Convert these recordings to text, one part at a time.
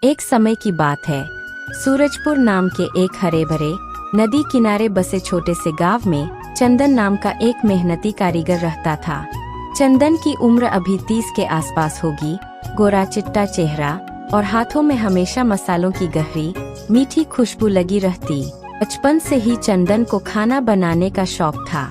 एक समय की बात है। सूरजपुर नाम के एक हरे भरे नदी किनारे बसे छोटे से गांव में चंदन नाम का एक मेहनती कारीगर रहता था। चंदन की उम्र अभी 30 के आसपास होगी। गोरा चिट्टा चेहरा और हाथों में हमेशा मसालों की गहरी मीठी खुशबू लगी रहती। बचपन से ही चंदन को खाना बनाने का शौक था।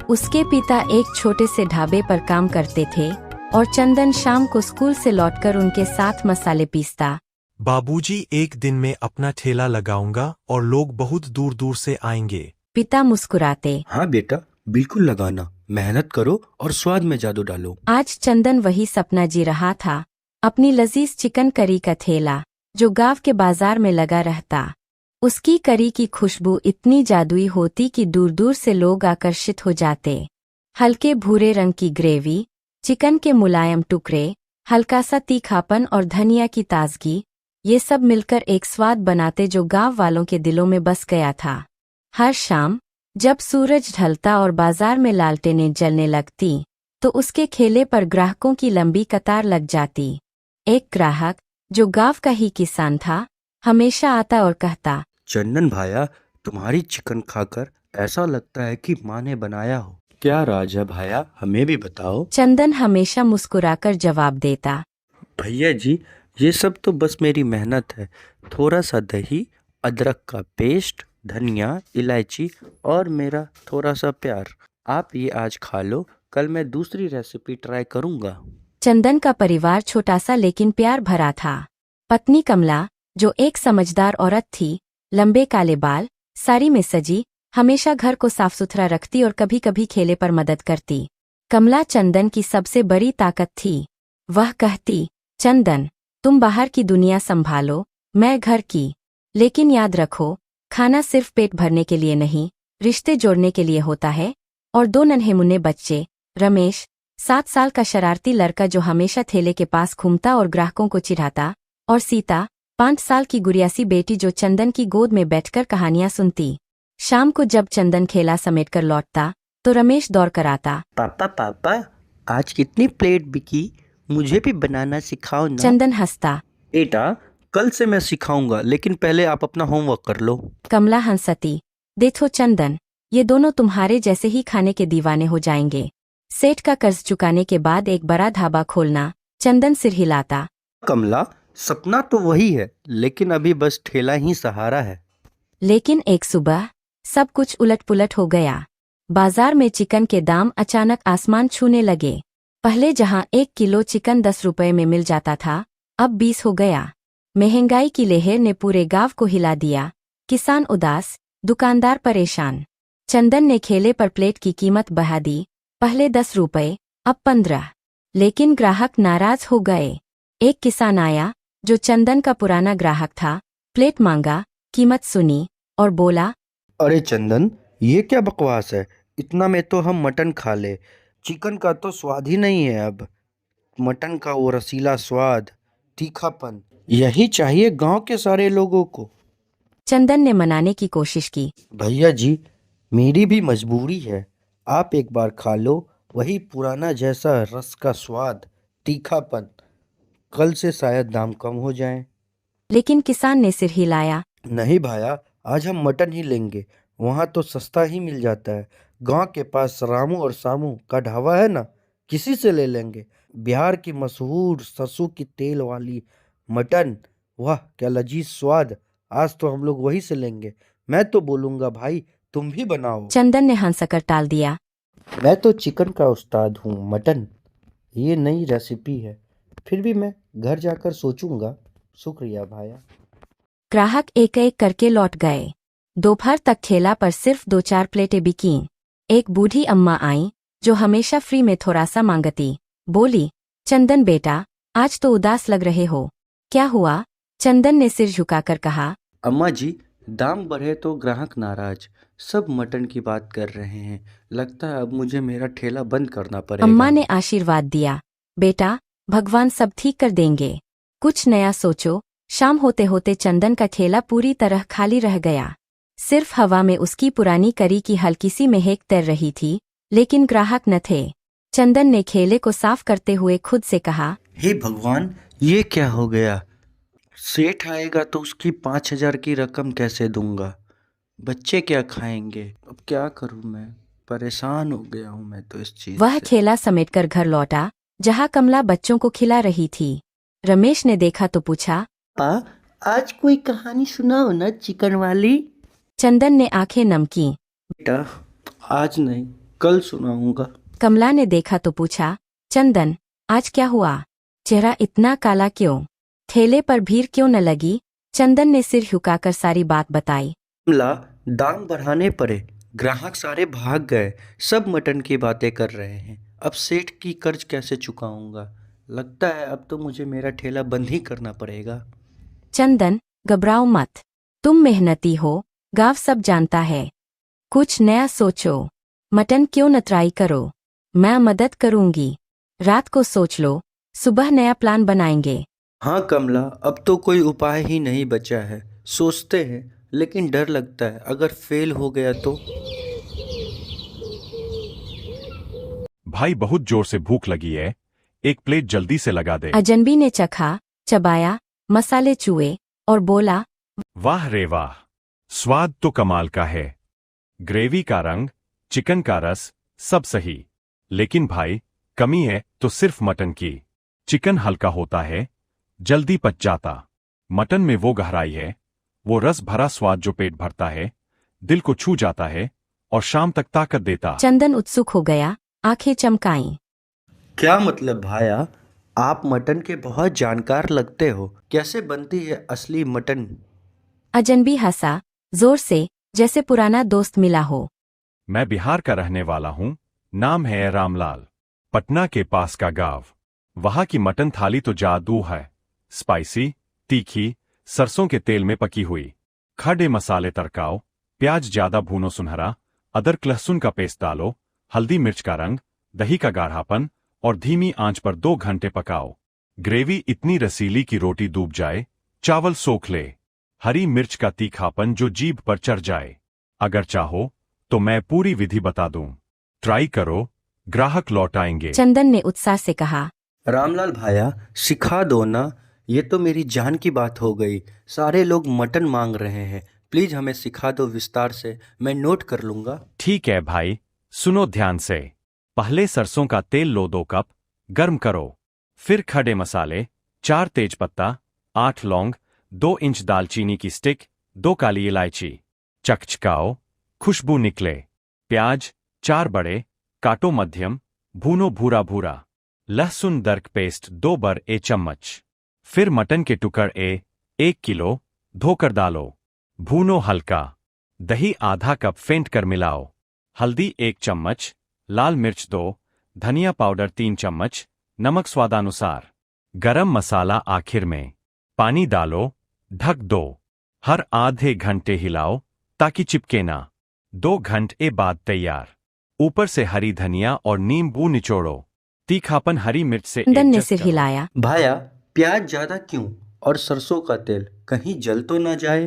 उसके पिता एक छोटे से ढाबे पर काम करते थे और चंदन शाम को स्कूल से लौटकर उनके साथ मसाले पीसता। बाबूजी, एक दिन में अपना ठेला लगाऊंगा और लोग बहुत दूर दूर से आएंगे। पिता मुस्कुराते। हाँ बेटा, बिल्कुल लगाना। मेहनत करो और स्वाद में जादू डालो। आज चंदन वही सपना जी रहा था, अपनी लजीज चिकन करी का ठेला जो गांव के बाजार में लगा रहता। उसकी करी की खुशबू इतनी जादुई होती कि दूर दूर से लोग आकर्षित हो जाते। हल्के भूरे रंग की ग्रेवी, चिकन के मुलायम टुकड़े, हल्का सा तीखापन और धनिया की ताजगी, ये सब मिलकर एक स्वाद बनाते जो गांव वालों के दिलों में बस गया था। हर शाम जब सूरज ढलता और बाजार में लालटेनें जलने लगती तो उसके ठेले पर ग्राहकों की लंबी कतार लग जाती। एक ग्राहक जो गांव का ही किसान था हमेशा आता और कहता, चंदन भाया, तुम्हारी चिकन खाकर ऐसा लगता है कि माँ ने बनाया हो। क्या राज है भाया, हमें भी बताओ। चंदन हमेशा मुस्कुराकर जवाब देता, भैया जी, ये सब तो बस मेरी मेहनत है। थोड़ा सा दही, अदरक का पेस्ट, धनिया, इलायची और मेरा थोड़ा सा प्यार। आप ये आज खा लो, कल मैं दूसरी रेसिपी ट्राई करूँगा। चंदन का परिवार छोटा सा लेकिन प्यार भरा था। पत्नी कमला जो एक समझदार औरत थी, लंबे काले बाल, साड़ी में सजी, हमेशा घर को साफ सुथरा रखती और कभी कभी खेले पर मदद करती। कमला चंदन की सबसे बड़ी ताकत थी। वह कहती, चंदन, तुम बाहर की दुनिया संभालो, मैं घर की। लेकिन याद रखो, खाना सिर्फ पेट भरने के लिए नहीं, रिश्ते जोड़ने के लिए होता है। और दो नन्हे मुन्ने बच्चे, रमेश 7 साल का शरारती लड़का जो हमेशा ठेले के पास घूमता और ग्राहकों को चिढ़ाता, और सीता 5 साल की गुड़ियासी बेटी जो चंदन की गोद में बैठकर कहानियां सुनती। शाम को जब चंदन खेला समेटकर लौटता तो रमेश दौड़ कर आता, पापा पापा, आज कितनी प्लेट बिकी, मुझे भी बनाना सिखाओ ना। चंदन हंसता, बेटा, कल से मैं सिखाऊंगा, लेकिन पहले आप अपना होमवर्क कर लो। कमला हंसती, देखो चंदन, ये दोनों तुम्हारे जैसे ही खाने के दीवाने हो जाएंगे। सेठ का कर्ज चुकाने के बाद एक बड़ा ढाबा खोलना। चंदन सिर हिलाता, कमला, सपना तो वही है, लेकिन अभी बस ठेला ही सहारा है। लेकिन एक सुबह सब कुछ उलट पुलट हो गया। बाजार में चिकन के दाम अचानक आसमान छूने लगे। पहले जहां 1 किलो चिकन 10 रुपए में मिल जाता था, अब 20 हो गया। महंगाई की लहर ने पूरे गांव को हिला दिया। किसान उदास, दुकानदार परेशान। चंदन ने ठेले पर प्लेट की कीमत बढ़ा दी, पहले 10 रुपए, अब 15। लेकिन ग्राहक नाराज हो गए। एक किसान आया जो चंदन का पुराना ग्राहक था, प्लेट मांगा, कीमत सुनी और बोला, अरे चंदन, ये क्या बकवास है, इतना में तो हम मटन खा ले। चिकन का तो स्वाद ही नहीं है अब। मटन का वो रसीला स्वाद, तीखापन, यही चाहिए गांव के सारे लोगों को। चंदन ने मनाने की कोशिश की, भैया जी, मेरी भी मजबूरी है। आप एक बार खा लो, वही पुराना जैसा रस का स्वाद, तीखापन। कल से शायद दाम कम हो जाए। लेकिन किसान ने सिर हिलाया, नहीं भाया, आज हम मटन ही लेंगे। वहाँ तो सस्ता ही मिल जाता है। गांव के पास रामू और सामू का ढाबा है ना, किसी से ले लेंगे। बिहार की मशहूर सरसों की तेल वाली मटन, वाह क्या लजीज स्वाद। आज तो हम लोग वही से लेंगे। मैं तो बोलूँगा भाई, तुम भी बनाओ। चंदन ने हंसकर टाल दिया, मैं तो चिकन का उस्ताद हूँ, मटन ये नई रेसिपी है। फिर भी मैं घर जाकर सोचूंगा। शुक्रिया भाया। ग्राहक एक एक करके लौट गए। दोपहर तक ठेला पर सिर्फ 2-4 प्लेटें बिकीं। एक बूढ़ी अम्मा आई जो हमेशा फ्री में थोड़ा सा मांगती। बोली, चंदन बेटा, आज तो उदास लग रहे हो, क्या हुआ? चंदन ने सिर झुकाकर कहा, अम्मा जी, दाम बढ़े तो ग्राहक नाराज। सब मटन की बात कर रहे हैं। लगता है अब मुझे मेरा ठेला बंद करना पड़ेगा। अम्मा ने आशीर्वाद दिया, बेटा, भगवान सब ठीक कर देंगे। कुछ नया सोचो। शाम होते होते चंदन का ठेला पूरी तरह खाली रह गया। सिर्फ हवा में उसकी पुरानी करी की हल्की सी महक तैर रही थी, लेकिन ग्राहक न थे। चंदन ने ठेले को साफ करते हुए खुद से कहा, हे भगवान, ये क्या हो गया? सेठ आएगा तो उसकी 5,000 की रकम कैसे दूंगा? बच्चे क्या खाएंगे? अब क्या करूं मैं? परेशान हो गया हूं मैं तो इस चीज वह से। ठेला समेटकर घर लौटा जहां कमला बच्चों को खिला रही थी। रमेश ने देखा तो पूछा, पापा, आज कोई कहानी सुनाओ ना, चिकन वाली। चंदन ने आंखें नम की। बेटा, आज नहीं, कल सुनाऊंगा। कमला ने देखा तो पूछा, चंदन, आज क्या हुआ? चेहरा इतना काला क्यों? ठेले पर भीड़ क्यों न लगी? चंदन ने सिर झुकाकर सारी बात बताई। कमला, दाम बढ़ाने पड़े, ग्राहक सारे भाग गए, सब मटन की बातें कर रहे हैं। अब सेठ की कर्ज कैसे चुकाऊंगा? लगता है अब तो मुझे मेरा ठेला बंद ही करना पड़ेगा। चंदन, घबराओ मत। तुम मेहनती हो, गांव सब जानता है। कुछ नया सोचो। मटन क्यों न ट्राई करो? मैं मदद करूंगी। रात को सोच लो, सुबह नया प्लान बनाएंगे। हाँ कमला, अब तो कोई उपाय ही नहीं बचा है। सोचते हैं, लेकिन डर लगता है अगर फेल हो गया तो। भाई बहुत जोर से भूख लगी है, एक प्लेट जल्दी से लगा दे। अजनबी ने चखा, चबाया, मसाले चूए और बोला, वाह रे वाह, स्वाद तो कमाल का है। ग्रेवी का रंग, चिकन का रस, सब सही। लेकिन भाई, कमी है तो सिर्फ मटन की। चिकन हल्का होता है, जल्दी पच जाता। मटन में वो गहराई है, वो रस भरा स्वाद जो पेट भरता है, दिल को छू जाता है और शाम तक ताकत देता। चंदन उत्सुक हो गया, आंखें चमकाईं। क्या मतलब भाया? आप मटन के बहुत जानकार लगते हो। कैसे बनती है असली मटन? अजनबी हंसा, जोर से, जैसे पुराना दोस्त मिला हो। मैं बिहार का रहने वाला हूं, नाम है रामलाल। पटना के पास का गांव। वहां की मटन थाली तो जादू है। स्पाइसी, तीखी, सरसों के तेल में पकी हुई। खड़े मसाले तड़काओ, प्याज ज्यादा भूनो सुनहरा, अदरक लहसुन का पेस्ट डालो, हल्दी मिर्च का रंग, दही का गाढ़ापन और धीमी आंच पर 2 घंटे पकाओ। ग्रेवी इतनी रसीली कि रोटी डूब जाए, चावल सोख ले। हरी मिर्च का तीखापन जो जीभ पर चढ़ जाए। अगर चाहो तो मैं पूरी विधि बता दूं। ट्राई करो, ग्राहक लौट आएंगे। चंदन ने उत्साह से कहा। रामलाल भाया, सिखा दो ना। ये तो मेरी जान की बात हो गई। सारे लोग मटन मांग रहे हैं। प्लीज हमें सिखा दो विस्तार से, मैं नोट कर लूंगा। ठीक है भाई, सुनो ध्यान से। पहले सरसों का तेल लो 2 कप, गर्म करो। फिर खड़े मसाले, 4 तेजपत्ता, 8 लौंग, 2 इंच दालचीनी की स्टिक, 2 काली इलायची। चकचकाओ, खुशबू निकले। प्याज, 4 बड़े, काटो मध्यम, भूनो भूरा भूरा। लहसुन दरक पेस्ट 2 बर ए चम्मच। फिर मटन के टुकड़ 1 किलो, धोकर डालो। भूनो हल्का। दही आधा कप फेंट कर मिलाओ। हल्दी 1 चम्मच, लाल मिर्च 2, धनिया पाउडर 3 चम्मच, नमक स्वादानुसार। गरम मसाला आखिर में। पानी डालो, ढक दो। हर आधे घंटे हिलाओ ताकि चिपके ना। 2 घंटे बाद तैयार। ऊपर से हरी धनिया और नींबू निचोड़ो। तीखापन हरी मिर्च से चंदन ने एडजस्ट सिर करो। हिलाया। भाया, प्याज ज्यादा क्यों? और सरसों का तेल कहीं जल तो ना जाए?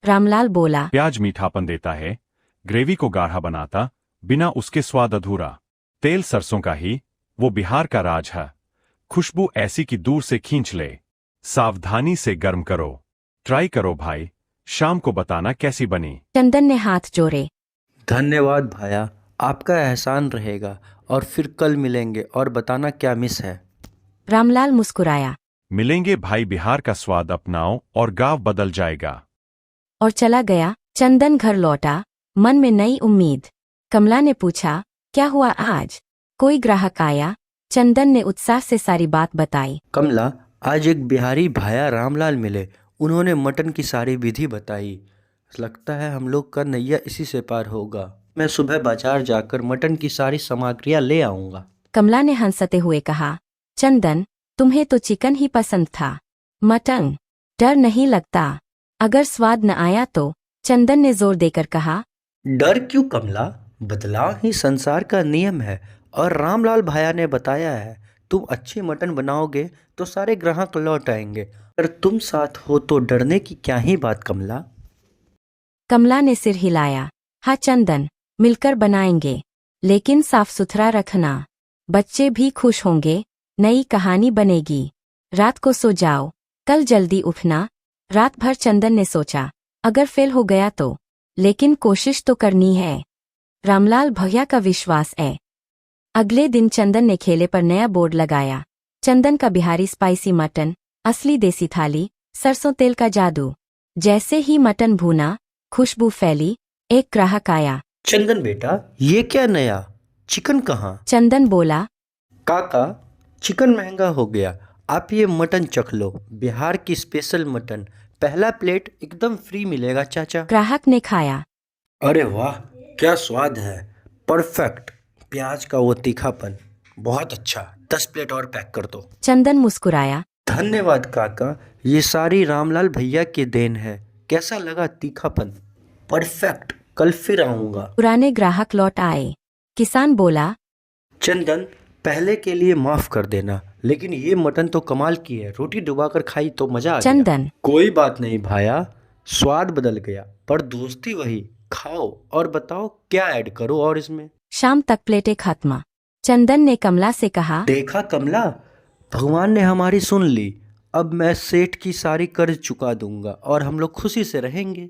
रामलाल बोला। प्याज मीठापन देता है, ग्रेवी को गाढ़ा बनाता, बिना उसके स्वाद अधूरा। तेल सरसों का ही, वो बिहार का राज है। खुशबू ऐसी कि दूर से खींच ले। सावधानी से गर्म करो। ट्राई करो भाई, शाम को बताना कैसी बनी। चंदन ने हाथ जोड़े। धन्यवाद भाया, आपका एहसान रहेगा। और फिर कल मिलेंगे और बताना क्या मिस है। रामलाल मुस्कुराया मिलेंगे भाई, बिहार का स्वाद अपनाओ और गांव बदल जाएगा। और चला गया। चंदन घर लौटा, मन में नई उम्मीद। कमला ने पूछा, क्या हुआ आज? कोई ग्राहक आया? चंदन ने उत्साह से सारी बात बताई। कमला, आज एक बिहारी भाया रामलाल मिले। उन्होंने मटन की सारी विधि बताई। लगता है हम लोग का नैया इसी से पार होगा। मैं सुबह बाजार जाकर मटन की सारी सामग्रियां ले आऊंगा। कमला ने हंसते हुए कहा, चंदन, तुम्हें तो चिकन ही पसंद था। मटन, डर नहीं लगता? अगर स्वाद न आया तो? चंदन ने जोर देकर कहा। डर क्यों कमला? बदलाव ही संसार का नियम है। और रामलाल भाया ने बताया है, तुम अच्छे मटन बनाओगे तो सारे ग्राहक लौट आएंगे। अगर तुम साथ हो तो डरने की क्या ही बात कमला। कमला ने सिर हिलाया। हाँ चंदन, मिलकर बनाएंगे, लेकिन साफ सुथरा रखना। बच्चे भी खुश होंगे, नई कहानी बनेगी। रात को सो जाओ, कल जल्दी उठना। रात भर चंदन ने सोचा, अगर फेल हो गया तो, लेकिन कोशिश तो करनी है। रामलाल भैया का विश्वास है। अगले दिन चंदन ने खेले पर नया बोर्ड लगाया। चंदन का बिहारी स्पाइसी मटन, असली देसी थाली, सरसों तेल का जादू। जैसे ही मटन भूना, खुशबू फैली। एक ग्राहक आया। चंदन बेटा, ये क्या नया? चिकन कहाँ? चंदन बोला, काका, चिकन महंगा हो गया, आप ये मटन चख लो, बिहार की स्पेशल मटन, पहला प्लेट एकदम फ्री मिलेगा चाचा। ग्राहक ने खाया। अरे वाह, क्या स्वाद है, परफेक्ट। प्याज का वो तीखापन, बहुत अच्छा। 10 प्लेट और पैक कर दो। चंदन मुस्कुराया। धन्यवाद काका, ये सारी रामलाल भैया की देन है। कैसा लगा तीखापन? परफेक्ट, कल फिर आऊंगा। पुराने ग्राहक लौट आए। किसान बोला, चंदन, पहले के लिए माफ कर देना, लेकिन ये मटन तो कमाल की है। रोटी डुबाकर खाई तो मजा आ गया। चंदन, कोई बात नहीं भाया, स्वाद बदल गया पर दोस्ती वही। खाओ और बताओ क्या ऐड करो और इसमें। शाम तक प्लेटें खत्म। चंदन ने कमला से कहा, देखा कमला, भगवान ने हमारी सुन ली। अब मैं सेठ की सारी कर्ज चुका दूंगा और हम लोग खुशी से रहेंगे।